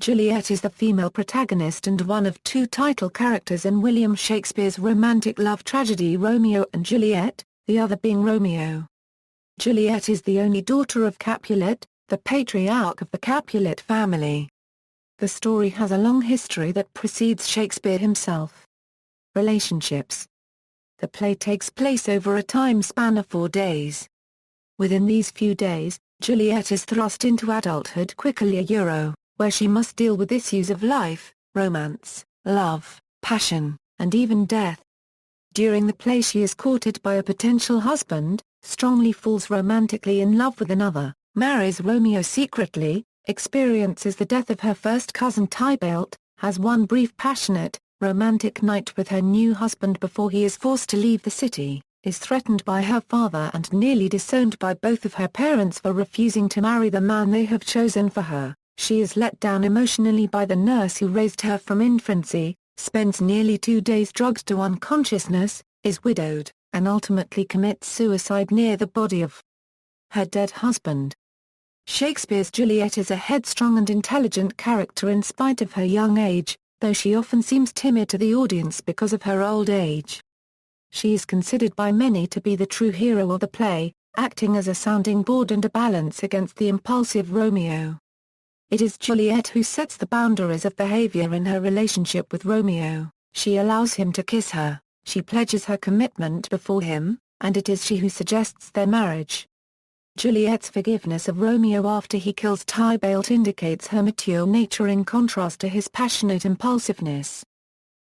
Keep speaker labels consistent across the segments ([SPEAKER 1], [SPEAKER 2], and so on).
[SPEAKER 1] Juliet is the female protagonist and one of two title characters in William Shakespeare's romantic love tragedy Romeo and Juliet, the other being Romeo. Juliet is the only daughter of Capulet, the patriarch of the Capulet family. The story has a long history that precedes Shakespeare himself. Relationships. The play takes place over a time span of 4 days. Within these few days, Juliet is thrust into adulthood quickly, where she must deal with issues of life, romance, love, passion, and even death. During the play she is courted by a potential husband, strongly falls romantically in love with another, marries Romeo secretly, experiences the death of her first cousin Tybalt, has one brief passionate, romantic night with her new husband before he is forced to leave the city, is threatened by her father and nearly disowned by both of her parents for refusing to marry the man they have chosen for her. She is let down emotionally by the nurse who raised her from infancy, spends nearly 2 days drugged to unconsciousness, is widowed, and ultimately commits suicide near the body of her dead husband. Shakespeare's Juliet is a headstrong and intelligent character in spite of her young age, though she often seems timid to the audience because of her old age. She is considered by many to be the true hero of the play, acting as a sounding board and a balance against the impulsive Romeo. It is Juliet who sets the boundaries of behavior in her relationship with Romeo. She allows him to kiss her, she pledges her commitment before him, and it is she who suggests their marriage. Juliet's forgiveness of Romeo after he kills Tybalt indicates her mature nature in contrast to his passionate impulsiveness.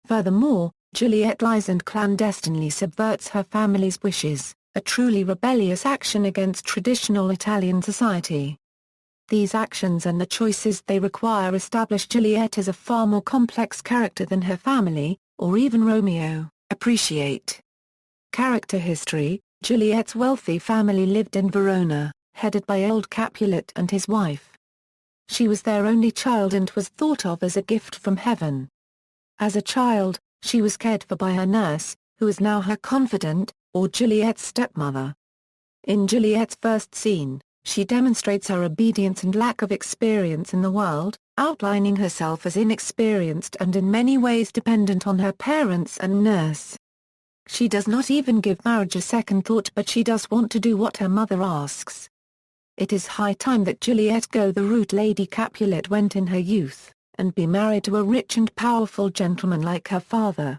[SPEAKER 1] Furthermore, Juliet lies and clandestinely subverts her family's wishes, a truly rebellious action against traditional Italian society. These actions and the choices they require establish Juliet as a far more complex character than her family, or even Romeo, appreciate. Character history. Juliet's wealthy family lived in Verona, headed by old Capulet and his wife. She was their only child and was thought of as a gift from heaven. As a child, she was cared for by her nurse, who is now her confidant, or Juliet's stepmother. In Juliet's first scene, she demonstrates her obedience and lack of experience in the world, outlining herself as inexperienced and in many ways dependent on her parents and nurse. She does not even give marriage a second thought, but she does want to do what her mother asks. It is high time that Juliet go the route Lady Capulet went in her youth, and be married to a rich and powerful gentleman like her father.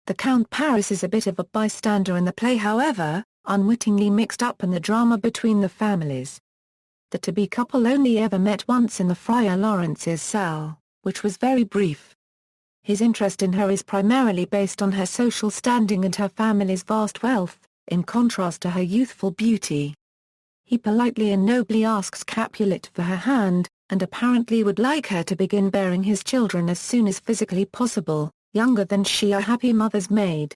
[SPEAKER 1] The Count Paris is a bit of a bystander in the play, however, unwittingly mixed up in the drama between the families. The to-be couple only ever met once in the Friar Lawrence's cell, which was very brief. His interest in her is primarily based on her social standing and her family's vast wealth, in contrast to her youthful beauty. He politely and nobly asks Capulet for her hand, and apparently would like her to begin bearing his children as soon as physically possible, younger than she, a happy mother's maid.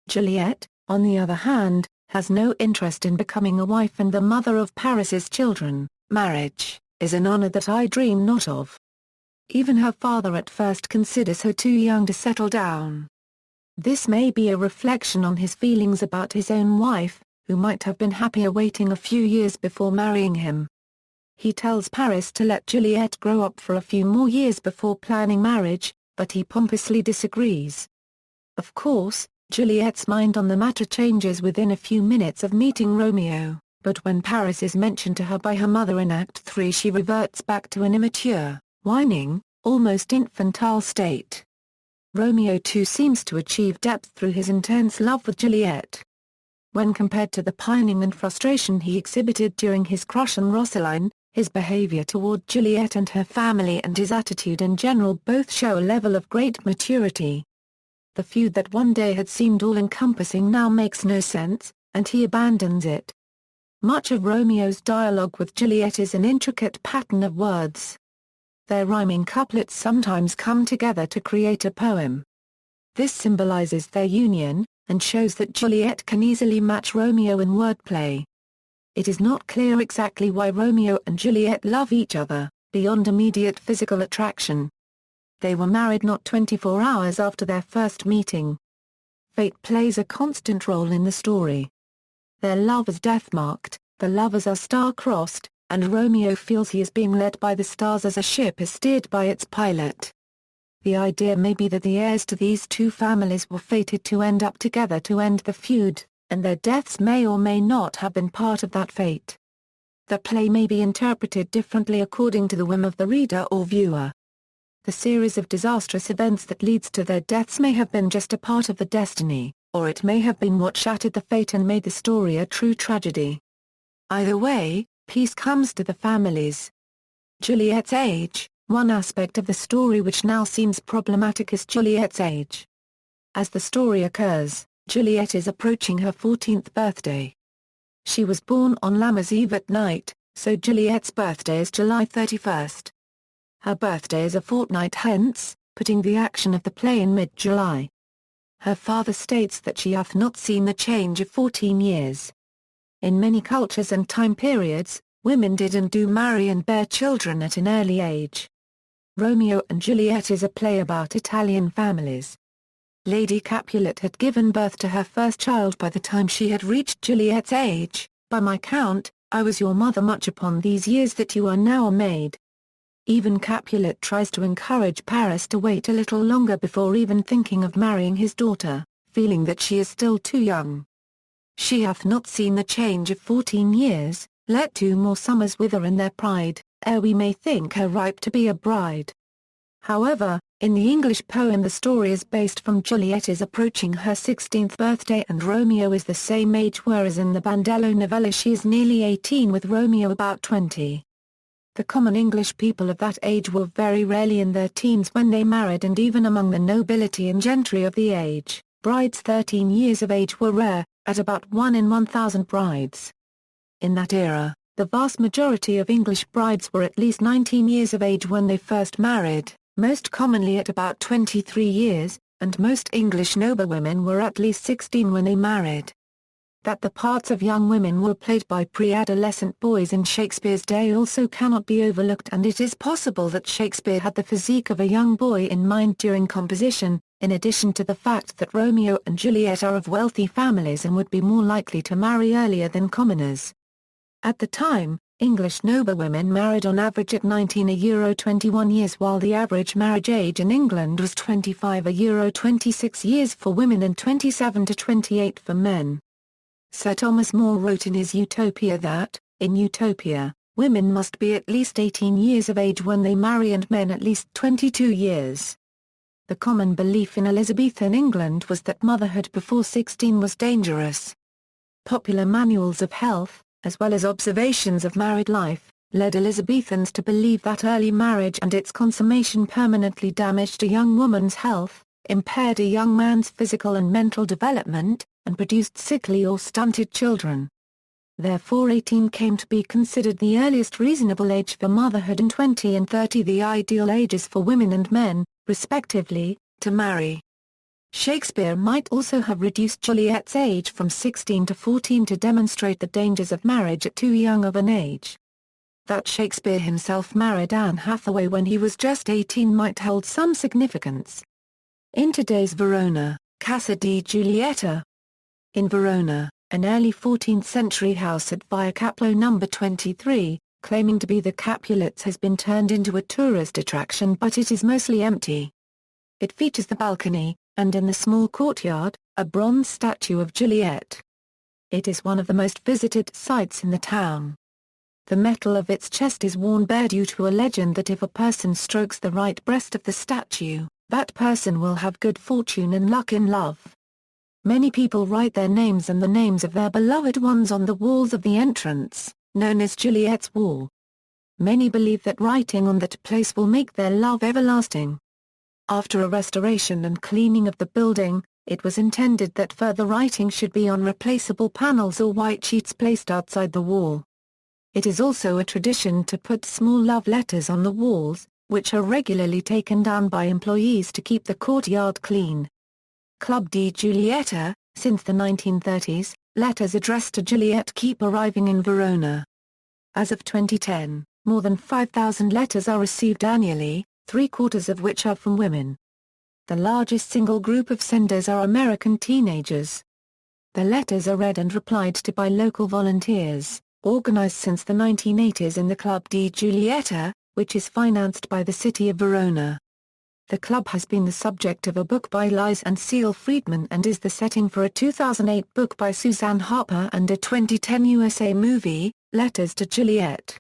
[SPEAKER 1] Juliet, on the other hand, has no interest in becoming a wife and the mother of Paris's children. Marriage is an honor that I dream not of. Even her father at first considers her too young to settle down. This may be a reflection on his feelings about his own wife, who might have been happier waiting a few years before marrying him. He tells Paris to let Juliet grow up for a few more years before planning marriage, but he pompously disagrees. Of course, Juliet's mind on the matter changes within a few minutes of meeting Romeo, but when Paris is mentioned to her by her mother in Act 3, she reverts back to an immature, whining, almost infantile state. Romeo too seems to achieve depth through his intense love with Juliet. When compared to the pining and frustration he exhibited during his crush on Rosaline, his behavior toward Juliet and her family and his attitude in general both show a level of great maturity. The feud that one day had seemed all-encompassing now makes no sense, and he abandons it. Much of Romeo's dialogue with Juliet is an intricate pattern of words. Their rhyming couplets sometimes come together to create a poem. This symbolizes their union, and shows that Juliet can easily match Romeo in wordplay. It is not clear exactly why Romeo and Juliet love each other, beyond immediate physical attraction. They were married not 24 hours after their first meeting. Fate plays a constant role in the story. Their love is death-marked, the lovers are star-crossed, and Romeo feels he is being led by the stars as a ship is steered by its pilot. The idea may be that the heirs to these two families were fated to end up together to end the feud, and their deaths may or may not have been part of that fate. The play may be interpreted differently according to the whim of the reader or viewer. The series of disastrous events that leads to their deaths may have been just a part of the destiny, or it may have been what shattered the fate and made the story a true tragedy. Either way, peace comes to the families. Juliet's age. One aspect of the story which now seems problematic is Juliet's age. As the story occurs, Juliet is approaching her 14th birthday. She was born on Lammas Eve at night, so Juliet's birthday is July 31st. Her birthday is a fortnight hence, putting the action of the play in mid-July. Her father states that she hath not seen the change of 14 years. In many cultures and time periods, women did and do marry and bear children at an early age. Romeo and Juliet is a play about Italian families. Lady Capulet had given birth to her first child by the time she had reached Juliet's age. By my count, I was your mother much upon these years that you are now a maid. Even Capulet tries to encourage Paris to wait a little longer before even thinking of marrying his daughter, feeling that she is still too young. She hath not seen the change of 14 years, let 2 more summers wither in their pride, ere we may think her ripe to be a bride. However, in the English poem the story is based from Juliet is approaching her 16th birthday and Romeo is the same age, whereas in the Bandello novella she is nearly 18 with Romeo about 20. The common English people of that age were very rarely in their teens when they married, and even among the nobility and gentry of the age, brides 13 years of age were rare, at about 1 in 1,000 brides. In that era, the vast majority of English brides were at least 19 years of age when they first married, most commonly at about 23 years, and most English noblewomen were at least 16 when they married. That the parts of young women were played by pre-adolescent boys in Shakespeare's day also cannot be overlooked, and it is possible that Shakespeare had the physique of a young boy in mind during composition, in addition to the fact that Romeo and Juliet are of wealthy families and would be more likely to marry earlier than commoners. At the time, English noblewomen married on average at 19–21 years, while the average marriage age in England was 25–26 years for women and 27 to 28 for men. Sir Thomas More wrote in his Utopia that, in Utopia, women must be at least 18 years of age when they marry and men at least 22 years. The common belief in Elizabethan England was that motherhood before 16 was dangerous. Popular manuals of health, as well as observations of married life, led Elizabethans to believe that early marriage and its consummation permanently damaged a young woman's health, impaired a young man's physical and mental development, and produced sickly or stunted children. Therefore 18 came to be considered the earliest reasonable age for motherhood and 20 and 30 the ideal ages for women and men, respectively, to marry. Shakespeare might also have reduced Juliet's age from 16 to 14 to demonstrate the dangers of marriage at too young of an age. That Shakespeare himself married Anne Hathaway when he was just 18 might hold some significance. In today's Verona, Casa di Giulietta. In Verona, an early 14th-century house at Via Caplo No. 23, claiming to be the Capulets, has been turned into a tourist attraction, but it is mostly empty. It features the balcony, and in the small courtyard, a bronze statue of Juliet. It is one of the most visited sites in the town. The metal of its chest is worn bare due to a legend that if a person strokes the right breast of the statue, that person will have good fortune and luck in love. Many people write their names and the names of their beloved ones on the walls of the entrance, known as Juliet's Wall. Many believe that writing on that place will make their love everlasting. After a restoration and cleaning of the building, it was intended that further writing should be on replaceable panels or white sheets placed outside the wall. It is also a tradition to put small love letters on the walls, which are regularly taken down by employees to keep the courtyard clean. Club di Giulietta. Since the 1930s, letters addressed to Juliet keep arriving in Verona. As of 2010, more than 5,000 letters are received annually, 3/4 of which are from women. The largest single group of senders are American teenagers. The letters are read and replied to by local volunteers, organized since the 1980s in the Club di Giulietta, which is financed by the city of Verona. The club has been the subject of a book by Lies and Seal Friedman and is the setting for a 2008 book by Suzanne Harper and a 2010 USA movie, Letters to Juliet.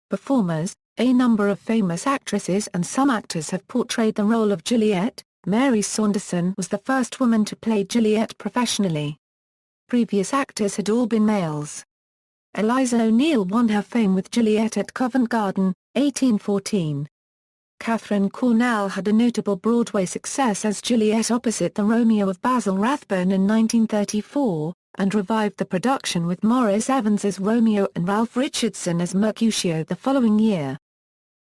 [SPEAKER 1] Performers: a number of famous actresses and some actors have portrayed the role of Juliet. Mary Saunderson was the first woman to play Juliet professionally. Previous actors had all been males. Eliza O'Neill won her fame with Juliet at Covent Garden, 1814. Catherine Cornell had a notable Broadway success as Juliet opposite the Romeo of Basil Rathbone in 1934, and revived the production with Maurice Evans as Romeo and Ralph Richardson as Mercutio the following year.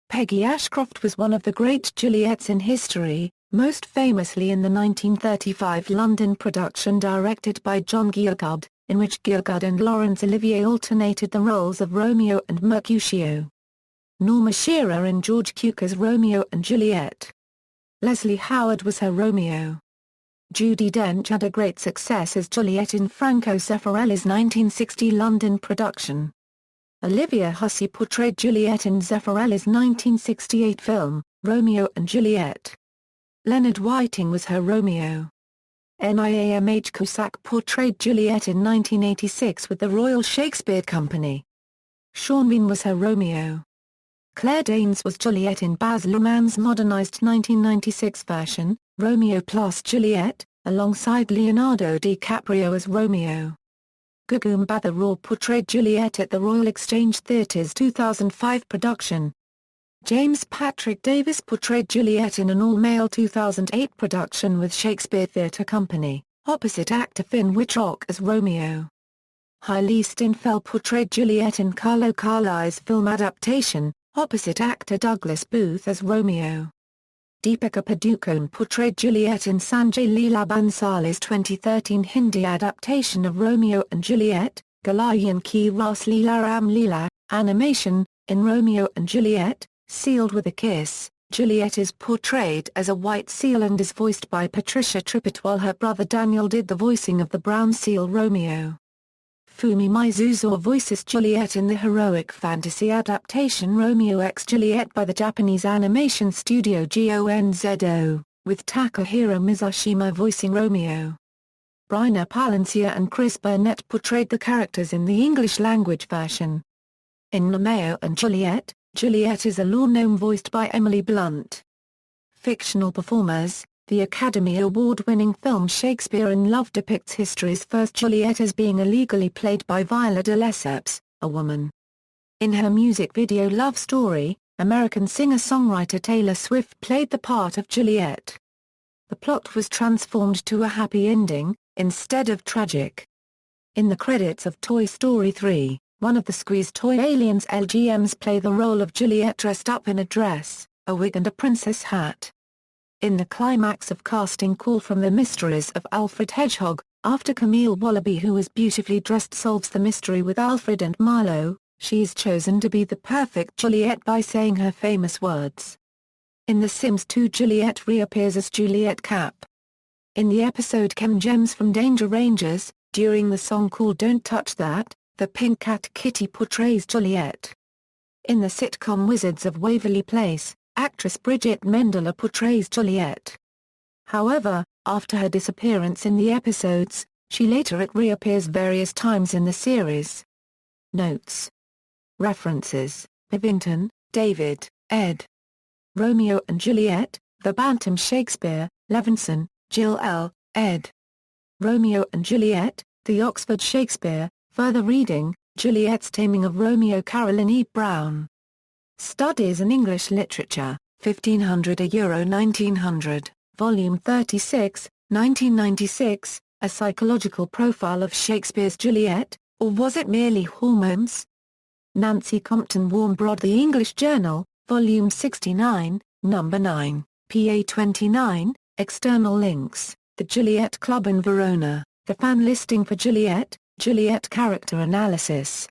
[SPEAKER 1] Peggy Ashcroft was one of the great Juliets in history, most famously in the 1935 London production directed by John Gielgud, in which Gielgud and Laurence Olivier alternated the roles of Romeo and Mercutio. Norma Shearer in George Cukor's Romeo and Juliet. Leslie Howard was her Romeo. Judi Dench had a great success as Juliet in Franco Zeffirelli's 1960 London production. Olivia Hussey portrayed Juliet in Zeffirelli's 1968 film, Romeo and Juliet. Leonard Whiting was her Romeo. Niamh Cusack portrayed Juliet in 1986 with the Royal Shakespeare Company. Sean Bean was her Romeo. Claire Danes was Juliet in Baz Luhrmann's modernized 1996 version, Romeo plus Juliet, alongside Leonardo DiCaprio as Romeo. Gugu Mbatha-Raw portrayed Juliet at the Royal Exchange Theatre's 2005 production. James Patrick Davis portrayed Juliet in an all-male 2008 production with Shakespeare Theatre Company, opposite actor Finn Wittrock as Romeo. Hailey Steinfeld portrayed Juliet in Carlo Carli's film adaptation, opposite actor Douglas Booth as Romeo. Deepika Padukone portrayed Juliet in Sanjay Leela Bhansali's 2013 Hindi adaptation of Romeo and Juliet, Galayan Ki Ras Leela Ram Leela, animation. In Romeo and Juliet, Sealed with a Kiss, Juliet is portrayed as a white seal and is voiced by Patricia Trippett while her brother Daniel did the voicing of the brown seal Romeo. Fumi Maizuzo voices Juliet in the heroic fantasy adaptation Romeo x Juliet by the Japanese animation studio Gonzo, with Takahiro Mizushima voicing Romeo. Bryna Palencia and Chris Burnett portrayed the characters in the English-language version. In Romeo and Juliet, Juliet is a lore gnome voiced by Emily Blunt. Fictional performers: the Academy Award-winning film Shakespeare in Love depicts history's first Juliet as being illegally played by Viola de Lesseps, a woman. In her music video Love Story, American singer-songwriter Taylor Swift played the part of Juliet. The plot was transformed to a happy ending, instead of tragic. In the credits of Toy Story 3, one of the Squeeze toy aliens LGMs play the role of Juliet dressed up in a dress, a wig and a princess hat. In the climax of Casting Call from the Mysteries of Alfred Hedgehog, after Camille Wallaby who is beautifully dressed solves the mystery with Alfred and Marlowe, she is chosen to be the perfect Juliet by saying her famous words. In The Sims 2 Juliet reappears as Juliet Cap. In the episode Chem Gems from Danger Rangers, during the song called Don't Touch That, the pink cat Kitty portrays Juliet. In the sitcom Wizards of Waverly Place, actress Bridget Mendler portrays Juliet. However, after her disappearance in the episodes, she later reappears various times in the series. Notes. References: Bivington, David, ed. Romeo and Juliet, The Bantam Shakespeare, Levinson, Jill L., ed. Romeo and Juliet, The Oxford Shakespeare, further reading, Juliet's Taming of Romeo Carolyn E. Brown. Studies in English Literature, 1500–1900, Volume 36, 1996, A Psychological Profile of Shakespeare's Juliet, or Was It Merely Hormones? Nancy Compton Warmbroad The English Journal, Volume 69, No. 9, PA 29, External links, The Juliet Club in Verona, The Fan Listing for Juliet, Juliet Character Analysis.